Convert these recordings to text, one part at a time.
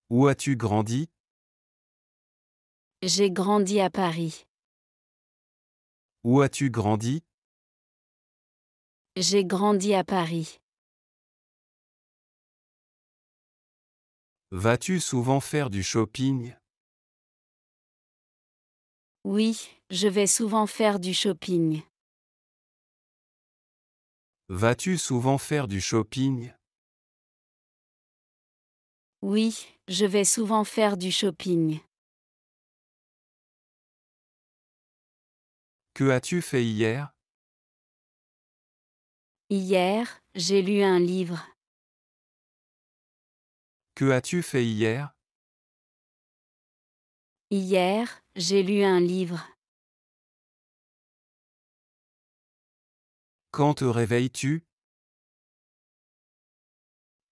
Où as-tu grandi? J'ai grandi à Paris. Où as-tu grandi? J'ai grandi à Paris. Vas-tu souvent faire du shopping? Oui, je vais souvent faire du shopping. Vas-tu souvent faire du shopping? Oui, je vais souvent faire du shopping. Que as-tu fait hier? Hier, j'ai lu un livre. Que as-tu fait hier? Hier, j'ai lu un livre. Quand te réveilles-tu?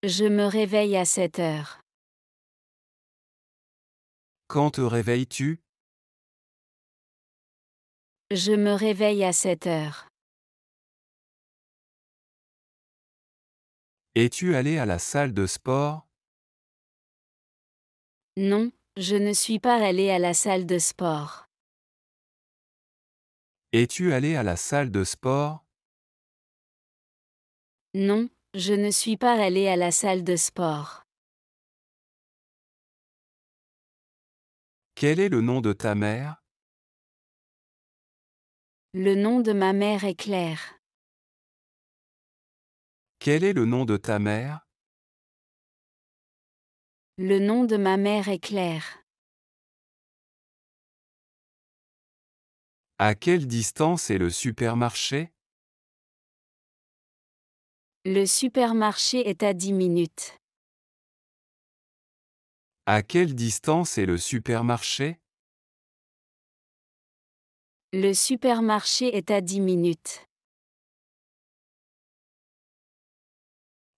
Je me réveille à 7 heures. Quand te réveilles-tu? Je me réveille à 7 heures. Es-tu allé à la salle de sport? Non, je ne suis pas allée à la salle de sport. Es-tu allé à la salle de sport? Non, je ne suis pas allée à la salle de sport. Quel est le nom de ta mère? Le nom de ma mère est Claire. Quel est le nom de ta mère? Le nom de ma mère est Claire. À quelle distance est le supermarché? Le supermarché est à 10 minutes. À quelle distance est le supermarché? Le supermarché est à 10 minutes.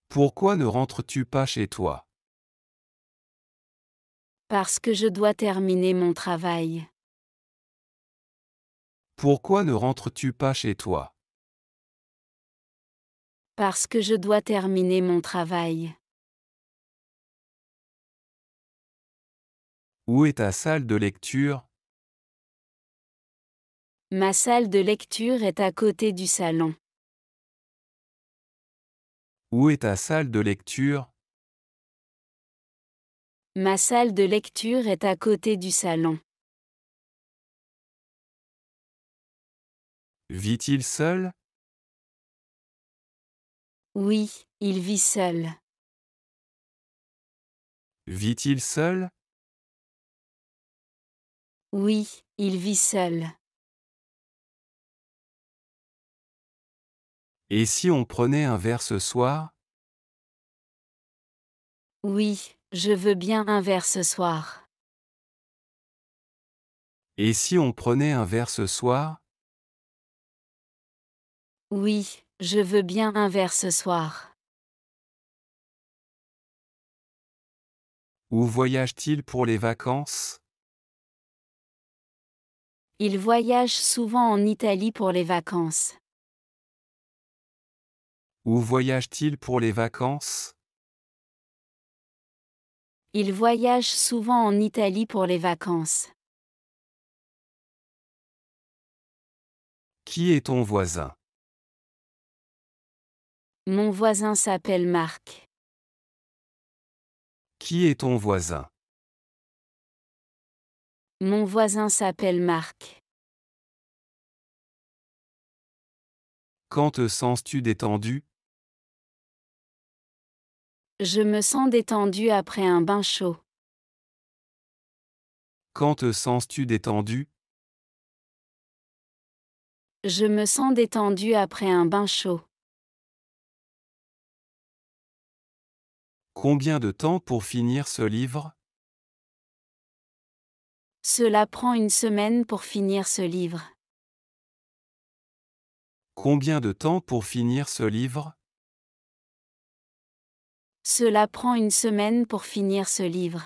Pourquoi ne rentres-tu pas chez toi? Parce que je dois terminer mon travail. Pourquoi ne rentres-tu pas chez toi? Parce que je dois terminer mon travail. Où est ta salle de lecture? Ma salle de lecture est à côté du salon. Où est ta salle de lecture? Ma salle de lecture est à côté du salon. Vit-il seul? Oui, il vit seul. Vit-il seul? Oui, il vit seul. Et si on prenait un verre ce soir? Oui, je veux bien un verre ce soir. Et si on prenait un verre ce soir? Oui, je veux bien un verre ce soir. Où voyage-t-il pour les vacances? Il voyage souvent en Italie pour les vacances. Où voyage-t-il pour les vacances? Il voyage souvent en Italie pour les vacances. Qui est ton voisin? Mon voisin s'appelle Marc. Qui est ton voisin? Mon voisin s'appelle Marc. Quand te sens-tu détendu? Je me sens détendu après un bain chaud. Quand te sens-tu détendu? Je me sens détendu après un bain chaud. Combien de temps pour finir ce livre? Cela prend une semaine pour finir ce livre. Combien de temps pour finir ce livre? Cela prend une semaine pour finir ce livre.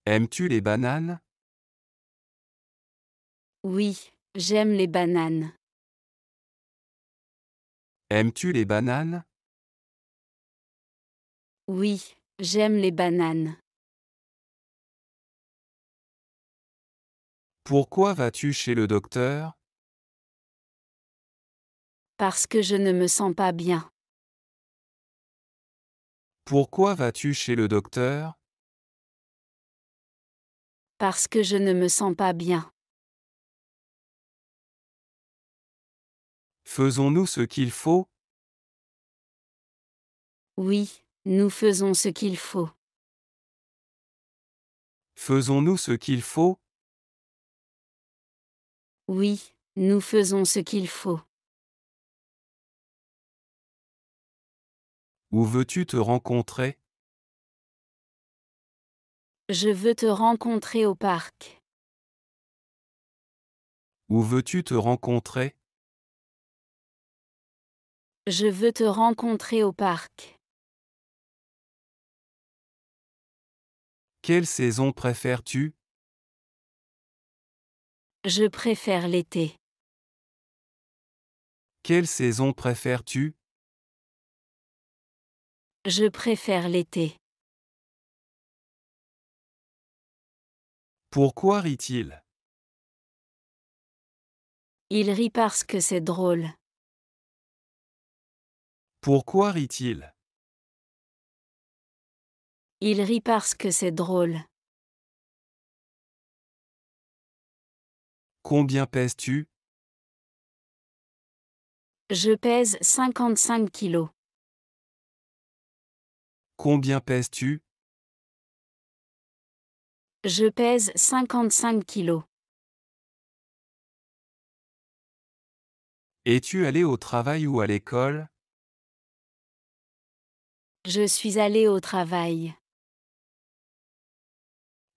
Aimes-tu les bananes? Oui, j'aime les bananes. Aimes-tu les bananes? Oui, j'aime les bananes. Pourquoi vas-tu chez le docteur? Parce que je ne me sens pas bien. Pourquoi vas-tu chez le docteur? Parce que je ne me sens pas bien. Faisons-nous ce qu'il faut? Oui, nous faisons ce qu'il faut. Faisons-nous ce qu'il faut? Oui, nous faisons ce qu'il faut. Où veux-tu te rencontrer? Je veux te rencontrer au parc. Où veux-tu te rencontrer? Je veux te rencontrer au parc. Quelle saison préfères-tu? Je préfère l'été. Quelle saison préfères-tu? Je préfère l'été. Pourquoi rit-il? Il rit parce que c'est drôle. Pourquoi rit-il? Il rit parce que c'est drôle. Combien pèses-tu? Je pèse 55 kilos. Combien pèses-tu? Je pèse 55 kilos. Es-tu allé au travail ou à l'école? Je suis allé au travail.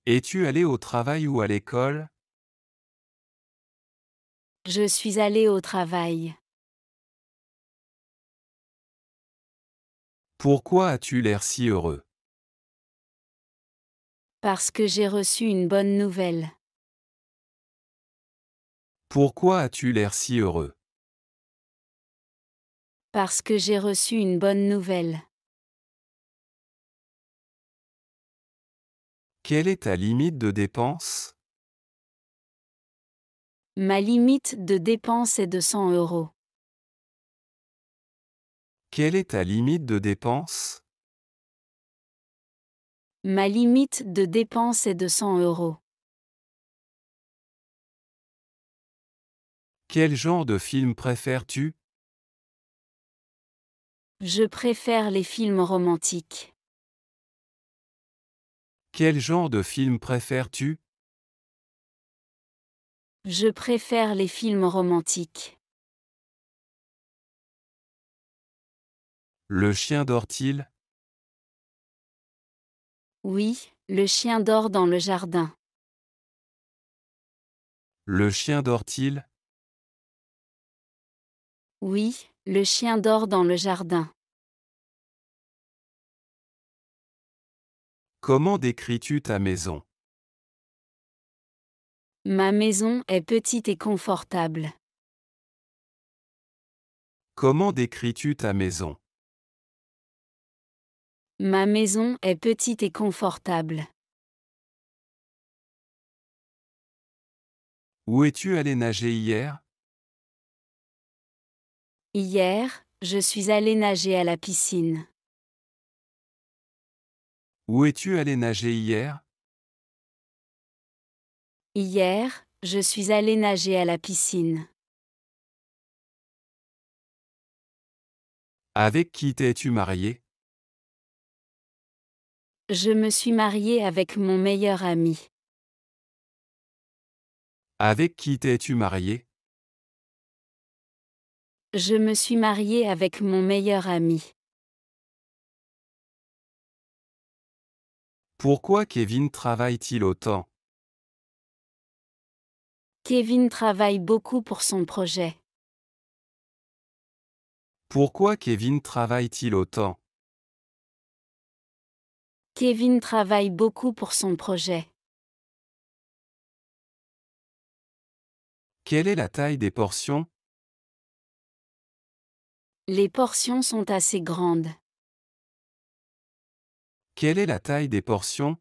Es-tu allé au travail ou à l'école? Je suis allé au travail. Pourquoi as-tu l'air si heureux? Parce que j'ai reçu une bonne nouvelle. Pourquoi as-tu l'air si heureux? Parce que j'ai reçu une bonne nouvelle. Quelle est ta limite de dépense? Ma limite de dépense est de 100 euros. Quelle est ta limite de dépense? Ma limite de dépense est de 100 euros. Quel genre de film préfères-tu? Je préfère les films romantiques. Quel genre de film préfères-tu? Je préfère les films romantiques. Le chien dort-il? Oui, le chien dort dans le jardin. Le chien dort-il? Oui, le chien dort dans le jardin. Comment décris-tu ta maison? Ma maison est petite et confortable. Comment décris-tu ta maison? Ma maison est petite et confortable. Où es-tu allé nager hier? Hier, je suis allé nager à la piscine. Où es-tu allé nager hier? Hier, je suis allé nager à la piscine. Avec qui t'es-tu marié? Je me suis mariée avec mon meilleur ami. Avec qui t'es-tu marié? Je me suis mariée avec mon meilleur ami. Pourquoi Kevin travaille-t-il autant? Kevin travaille beaucoup pour son projet. Pourquoi Kevin travaille-t-il autant? Kevin travaille beaucoup pour son projet. Quelle est la taille des portions? Les portions sont assez grandes. Quelle est la taille des portions?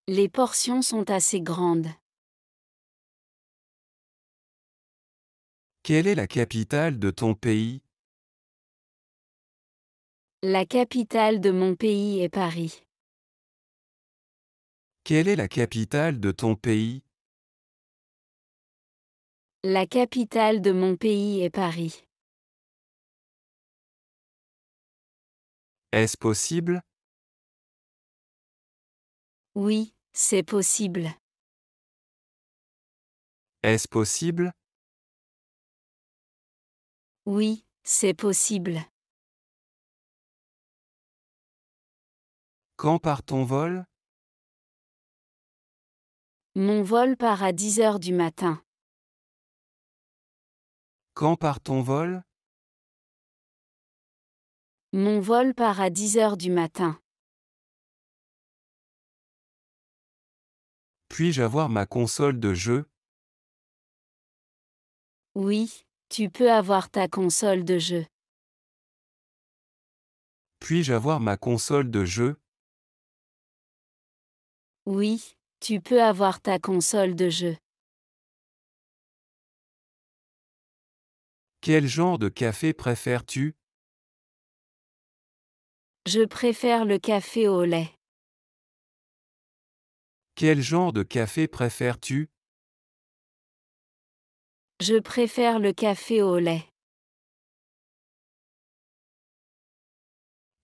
Les portions sont assez grandes. Quelle est la capitale de ton pays? La capitale de mon pays est Paris. Quelle est la capitale de ton pays? La capitale de mon pays est Paris. Est-ce possible? Oui, c'est possible. Est-ce possible? Oui, c'est possible. Quand part ton vol? Mon vol part à 10 heures du matin. Quand part ton vol? Mon vol part à 10 heures du matin. Puis-je avoir ma console de jeu? Oui, tu peux avoir ta console de jeu. Puis-je avoir ma console de jeu? Oui, tu peux avoir ta console de jeu. Quel genre de café préfères-tu? Je préfère le café au lait. Quel genre de café préfères-tu? Je préfère le café au lait.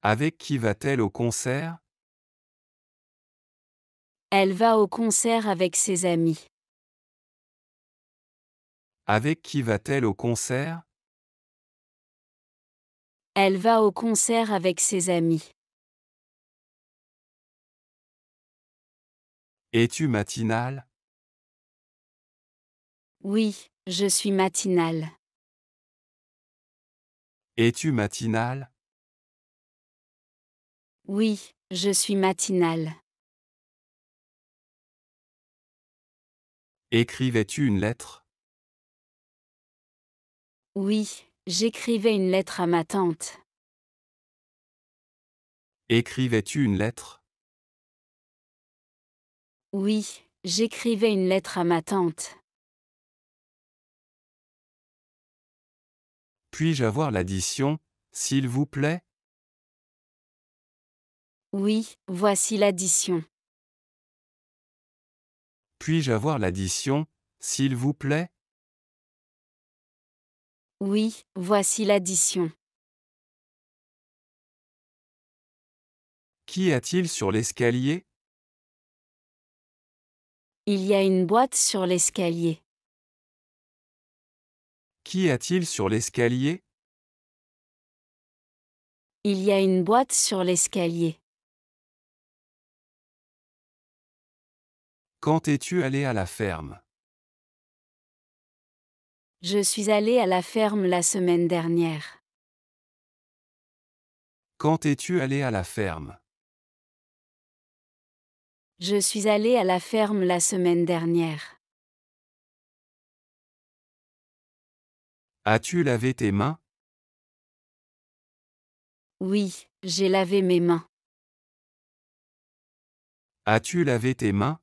Avec qui va-t-elle au concert? Elle va au concert avec ses amis. Avec qui va-t-elle au concert? Elle va au concert avec ses amis. Es-tu matinale? Oui, je suis matinale. Es-tu matinale? Oui, je suis matinale. Écrivais-tu une lettre? Oui, j'écrivais une lettre à ma tante. Écrivais-tu une lettre? Oui, j'écrivais une lettre à ma tante. Puis-je avoir l'addition, s'il vous plaît? Oui, voici l'addition. Puis-je avoir l'addition, s'il vous plaît? Oui, voici l'addition. Qu'y a-t-il sur l'escalier? Il y a une boîte sur l'escalier. Qu'y a-t-il sur l'escalier? Il y a une boîte sur l'escalier. Quand es-tu allé à la ferme? Je suis allée à la ferme la semaine dernière. Quand es-tu allé à la ferme? Je suis allée à la ferme la semaine dernière. As-tu lavé tes mains? Oui, j'ai lavé mes mains. As-tu lavé tes mains?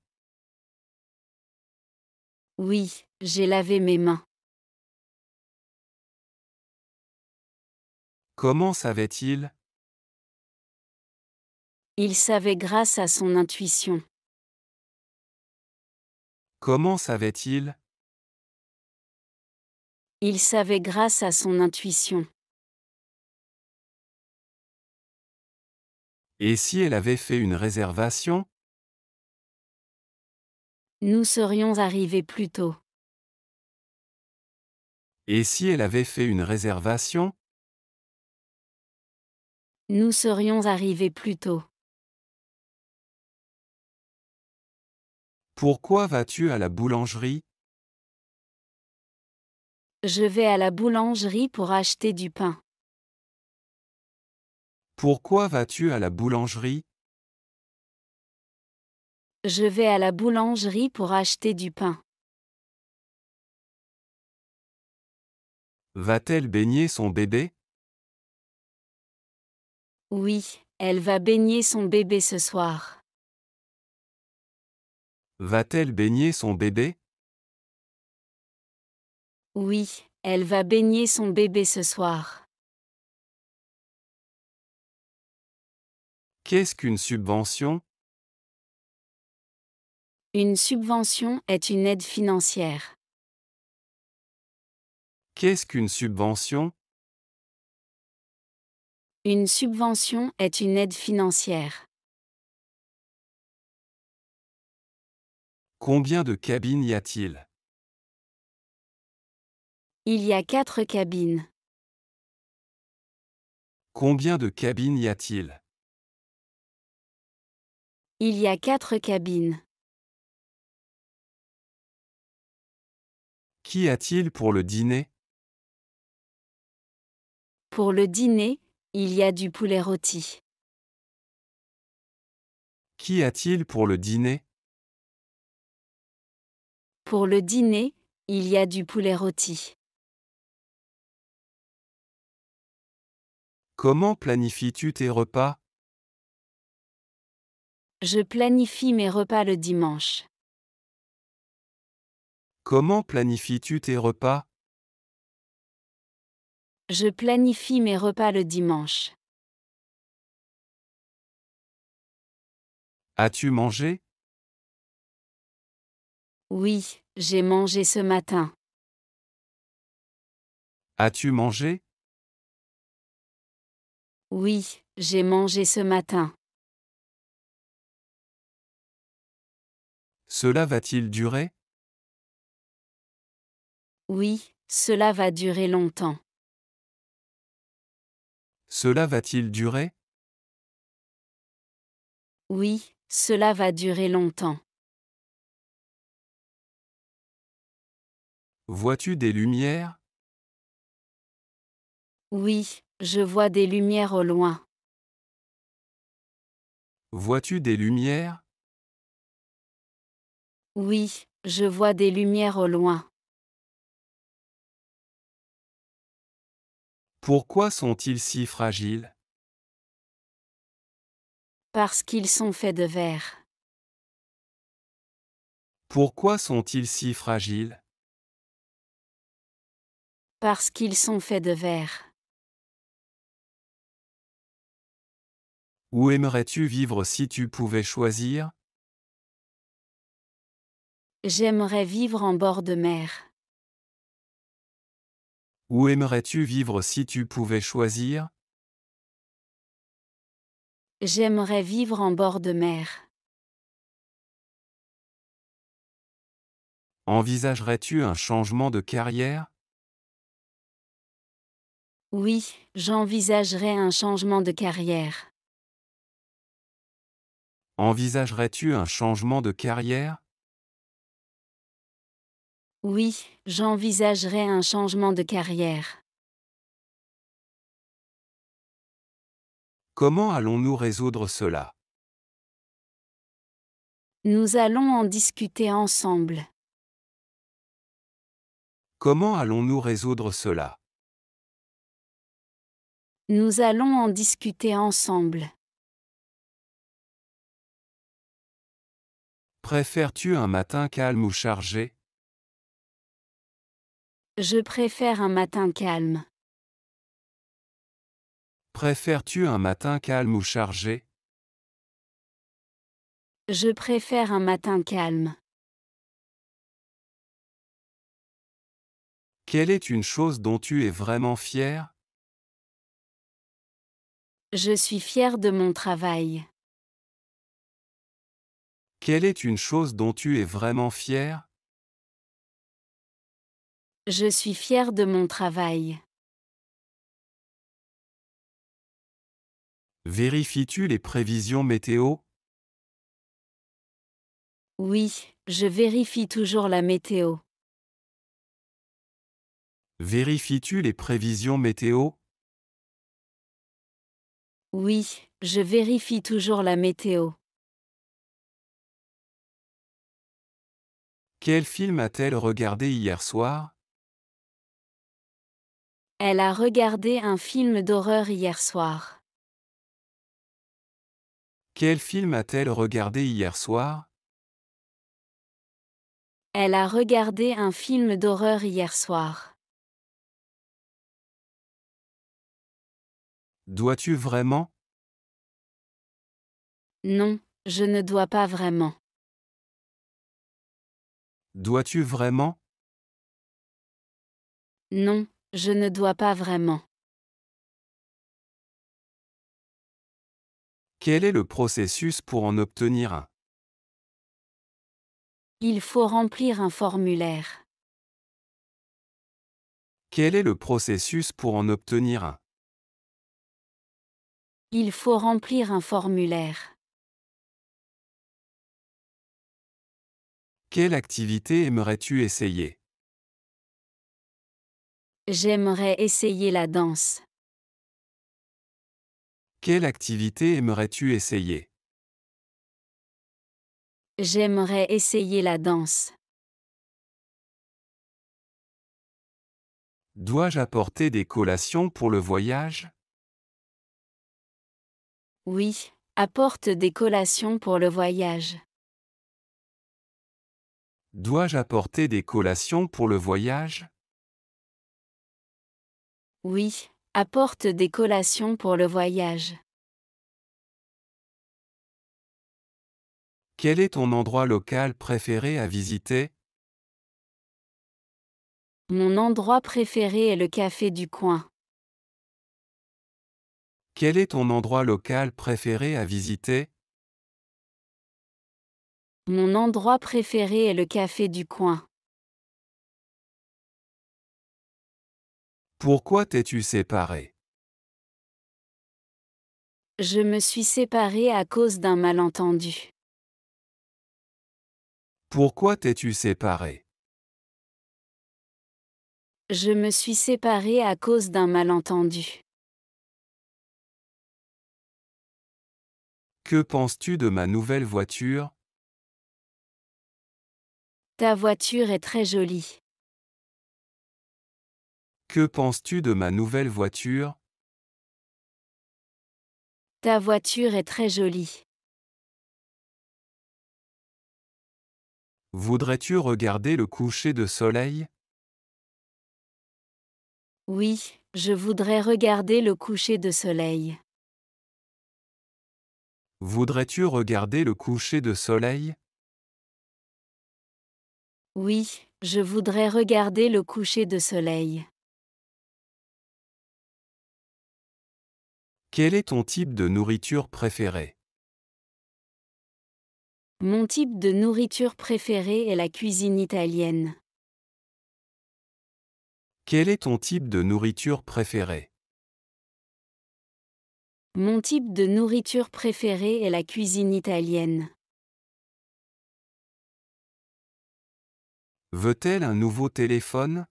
Oui, j'ai lavé mes mains. Comment savait-il? Il savait grâce à son intuition. Comment savait-il? Il savait grâce à son intuition. Et si elle avait fait une réservation? Nous serions arrivés plus tôt. Et si elle avait fait une réservation? Nous serions arrivés plus tôt. Pourquoi vas-tu à la boulangerie? Je vais à la boulangerie pour acheter du pain. Pourquoi vas-tu à la boulangerie? Je vais à la boulangerie pour acheter du pain. Va-t-elle baigner son bébé? Oui, elle va baigner son bébé ce soir. Va-t-elle baigner son bébé? Oui, elle va baigner son bébé ce soir. Qu'est-ce qu'une subvention? Une subvention est une aide financière. Qu'est-ce qu'une subvention? Une subvention est une aide financière. Combien de cabines y a-t-il? Il y a 4 cabines. Combien de cabines y a-t-il? Il y a 4 cabines. Qu'y a-t-il pour le dîner? Pour le dîner, il y a du poulet rôti. Qu'y a-t-il pour le dîner? Pour le dîner, il y a du poulet rôti. Comment planifies-tu tes repas? Je planifie mes repas le dimanche. Comment planifies-tu tes repas? Je planifie mes repas le dimanche. As-tu mangé? Oui, j'ai mangé ce matin. As-tu mangé? Oui, j'ai mangé ce matin. Cela va-t-il durer? Oui, cela va durer longtemps. Cela va-t-il durer? Oui, cela va durer longtemps. Vois-tu des lumières? Oui, je vois des lumières au loin. Vois-tu des lumières? Oui, je vois des lumières au loin. Pourquoi sont-ils si fragiles? Parce qu'ils sont faits de verre. Pourquoi sont-ils si fragiles? Parce qu'ils sont faits de verre. Où aimerais-tu vivre si tu pouvais choisir? J'aimerais vivre en bord de mer. Où aimerais-tu vivre si tu pouvais choisir? J'aimerais vivre en bord de mer. Envisagerais-tu un changement de carrière? Oui, j'envisagerais un changement de carrière. Envisagerais-tu un changement de carrière? Oui, j'envisagerais un changement de carrière. Comment allons-nous résoudre cela? Nous allons en discuter ensemble. Comment allons-nous résoudre cela? Nous allons en discuter ensemble. Préfères-tu un matin calme ou chargé? Je préfère un matin calme. Préfères-tu un matin calme ou chargé? Je préfère un matin calme. Quelle est une chose dont tu es vraiment fier? Je suis fière de mon travail. Quelle est une chose dont tu es vraiment fier? Je suis fière de mon travail. Vérifies-tu les prévisions météo? Oui, je vérifie toujours la météo. Vérifies-tu les prévisions météo? Oui, je vérifie toujours la météo. Quel film a-t-elle regardé hier soir? Elle a regardé un film d'horreur hier soir. Quel film a-t-elle regardé hier soir? Elle a regardé un film d'horreur hier soir. Dois-tu vraiment? Non, je ne dois pas vraiment. Dois-tu vraiment? Non, je ne dois pas vraiment. Quel est le processus pour en obtenir un? Il faut remplir un formulaire. Quel est le processus pour en obtenir un? Il faut remplir un formulaire. Quelle activité aimerais-tu essayer? J'aimerais essayer la danse. Quelle activité aimerais-tu essayer? J'aimerais essayer la danse. Dois-je apporter des collations pour le voyage? Oui, apporte des collations pour le voyage. Dois-je apporter des collations pour le voyage? Oui, apporte des collations pour le voyage. Quel est ton endroit local préféré à visiter? Mon endroit préféré est le café du coin. Quel est ton endroit local préféré à visiter? Mon endroit préféré est le café du coin. Pourquoi t'es-tu séparé? Je me suis séparée à cause d'un malentendu. Pourquoi t'es-tu séparé? Je me suis séparée à cause d'un malentendu. Que penses-tu de ma nouvelle voiture? Ta voiture est très jolie. Que penses-tu de ma nouvelle voiture? Ta voiture est très jolie. Voudrais-tu regarder le coucher de soleil? Oui, je voudrais regarder le coucher de soleil. Voudrais-tu regarder le coucher de soleil? Oui, je voudrais regarder le coucher de soleil. Quel est ton type de nourriture préféré? Mon type de nourriture préféré est la cuisine italienne. Quel est ton type de nourriture préféré? Mon type de nourriture préféré est la cuisine italienne. Veut-elle un nouveau téléphone?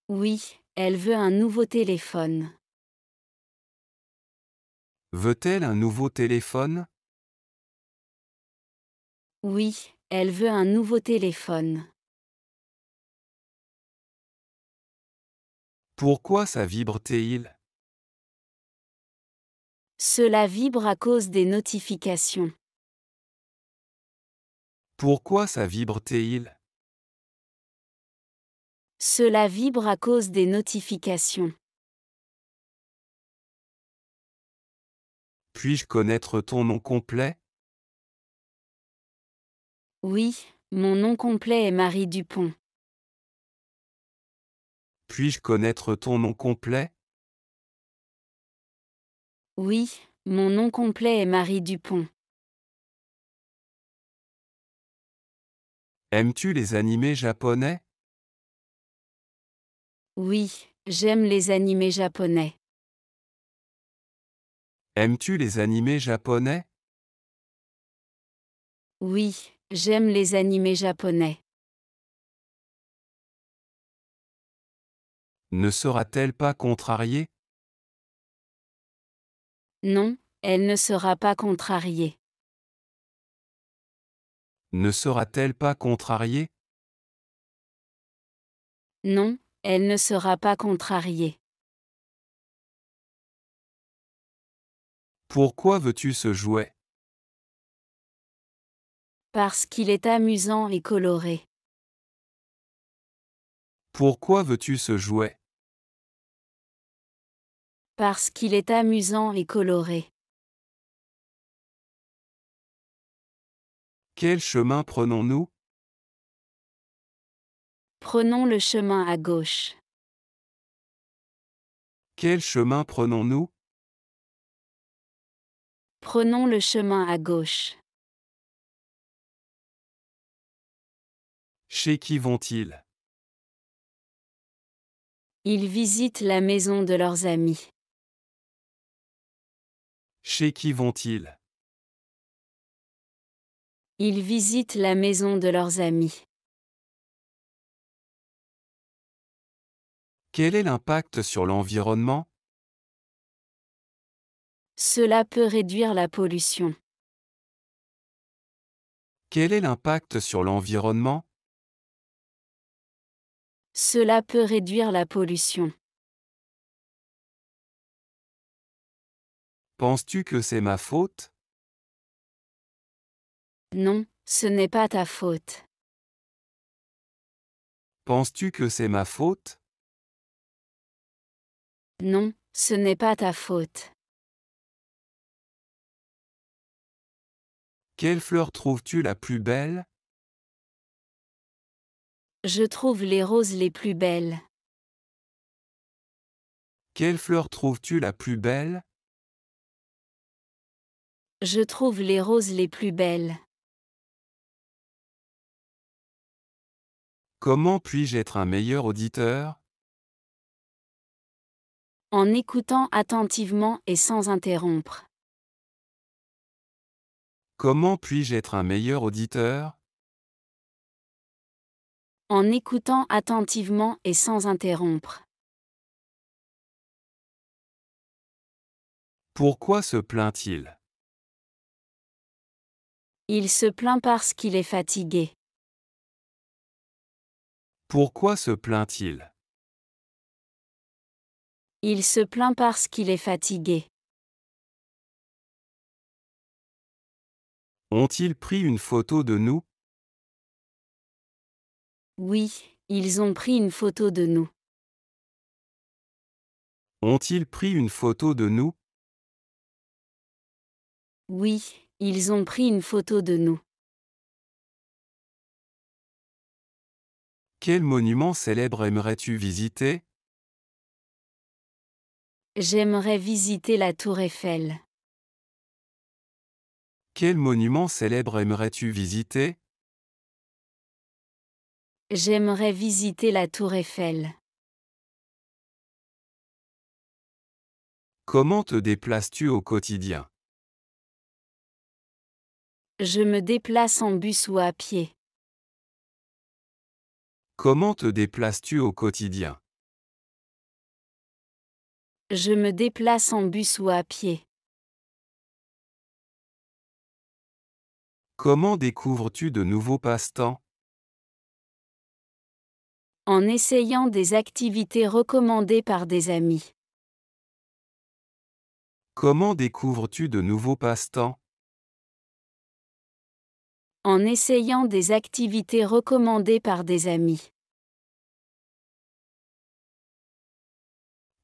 Oui, elle veut un nouveau téléphone. Veut-elle un nouveau téléphone? Oui, elle veut un nouveau téléphone. Pourquoi ça vibre-t-il? Cela vibre à cause des notifications. Pourquoi ça vibre-t-il? Cela vibre à cause des notifications. Puis-je connaître ton nom complet? Oui, mon nom complet est Marie Dupont. Puis-je connaître ton nom complet? Oui, mon nom complet est Marie Dupont. Aimes-tu les animés japonais? Oui, j'aime les animés japonais. Aimes-tu les animés japonais? Oui, j'aime les animés japonais. Ne sera-t-elle pas contrariée? Non, elle ne sera pas contrariée. Ne sera-t-elle pas contrariée? Non, elle ne sera pas contrariée. Pourquoi veux-tu ce jouet? Parce qu'il est amusant et coloré. Pourquoi veux-tu ce jouet? Parce qu'il est amusant et coloré. Quel chemin prenons-nous? Prenons le chemin à gauche. Quel chemin prenons-nous? Prenons le chemin à gauche. Chez qui vont-ils? Ils visitent la maison de leurs amis. Chez qui vont-ils? Ils visitent la maison de leurs amis. Quel est l'impact sur l'environnement? Cela peut réduire la pollution. Quel est l'impact sur l'environnement? Cela peut réduire la pollution. Penses-tu que c'est ma faute? Non, ce n'est pas ta faute. Penses-tu que c'est ma faute? Non, ce n'est pas ta faute. Quelle fleur trouves-tu la plus belle? Je trouve les roses les plus belles. Quelle fleur trouves-tu la plus belle? Je trouve les roses les plus belles. Comment puis-je être un meilleur auditeur? En écoutant attentivement et sans interrompre. Comment puis-je être un meilleur auditeur? En écoutant attentivement et sans interrompre. Pourquoi se plaint-il? Il se plaint parce qu'il est fatigué. Pourquoi se plaint-il? Il se plaint parce qu'il est fatigué. Ont-ils pris une photo de nous? Oui, ils ont pris une photo de nous. Ont-ils pris une photo de nous? Oui, ils ont pris une photo de nous. Quel monument célèbre aimerais-tu visiter? J'aimerais visiter la tour Eiffel. Quel monument célèbre aimerais-tu visiter? J'aimerais visiter la tour Eiffel. Comment te déplaces-tu au quotidien? Je me déplace en bus ou à pied. Comment te déplaces-tu au quotidien? Je me déplace en bus ou à pied. Comment découvres-tu de nouveaux passe-temps? En essayant des activités recommandées par des amis. Comment découvres-tu de nouveaux passe-temps? En essayant des activités recommandées par des amis.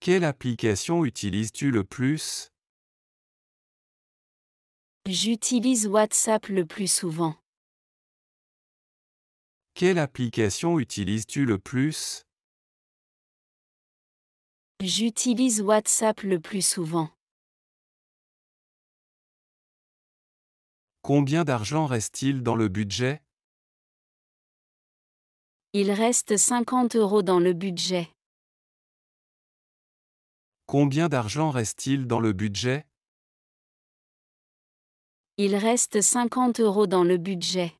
Quelle application utilises-tu le plus? J'utilise WhatsApp le plus souvent. Quelle application utilises-tu le plus? J'utilise WhatsApp le plus souvent. Combien d'argent reste-t-il dans le budget? Il reste 50 € dans le budget. Combien d'argent reste-t-il dans le budget? Il reste 50 € dans le budget.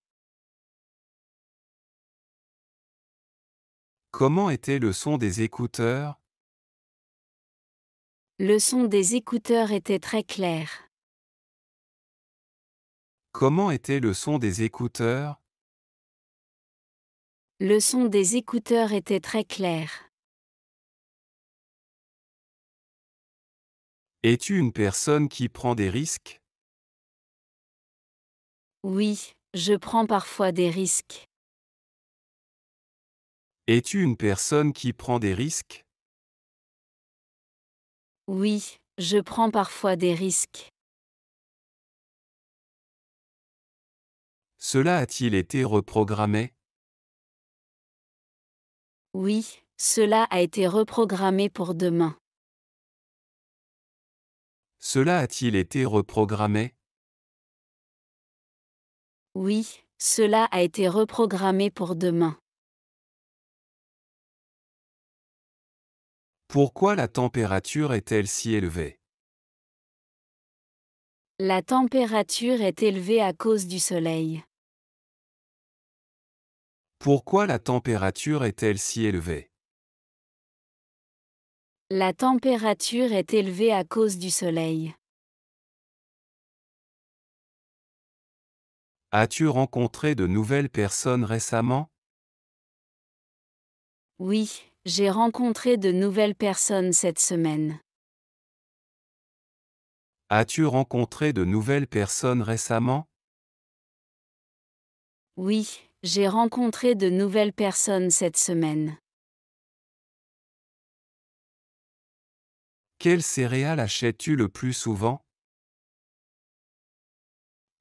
Comment était le son des écouteurs? Le son des écouteurs était très clair. Comment était le son des écouteurs? Le son des écouteurs était très clair. Es-tu une personne qui prend des risques? Oui, je prends parfois des risques. Es-tu une personne qui prend des risques? Oui, je prends parfois des risques. Cela a-t-il été reprogrammé? Oui, cela a été reprogrammé pour demain. Cela a-t-il été reprogrammé? Oui, cela a été reprogrammé pour demain. Pourquoi la température est-elle si élevée? La température est élevée à cause du soleil. Pourquoi la température est-elle si élevée? La température est élevée à cause du soleil. As-tu rencontré de nouvelles personnes récemment? Oui, j'ai rencontré de nouvelles personnes cette semaine. As-tu rencontré de nouvelles personnes récemment? Oui, j'ai rencontré de nouvelles personnes cette semaine. Quelles céréales achètes-tu le plus souvent?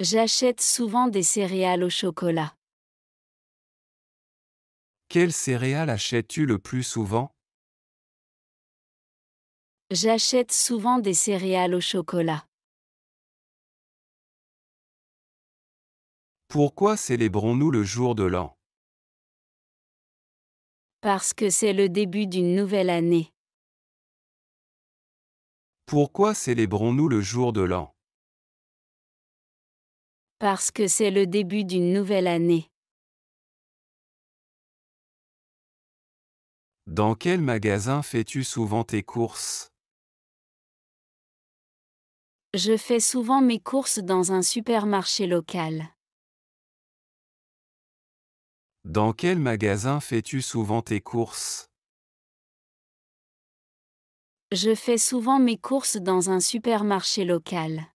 J'achète souvent des céréales au chocolat. Quelles céréales achètes-tu le plus souvent? J'achète souvent des céréales au chocolat. Pourquoi célébrons-nous le jour de l'an? Parce que c'est le début d'une nouvelle année. Pourquoi célébrons-nous le jour de l'an? Parce que c'est le début d'une nouvelle année. Dans quel magasin fais-tu souvent tes courses? Je fais souvent mes courses dans un supermarché local. Dans quel magasin fais-tu souvent tes courses? Je fais souvent mes courses dans un supermarché local.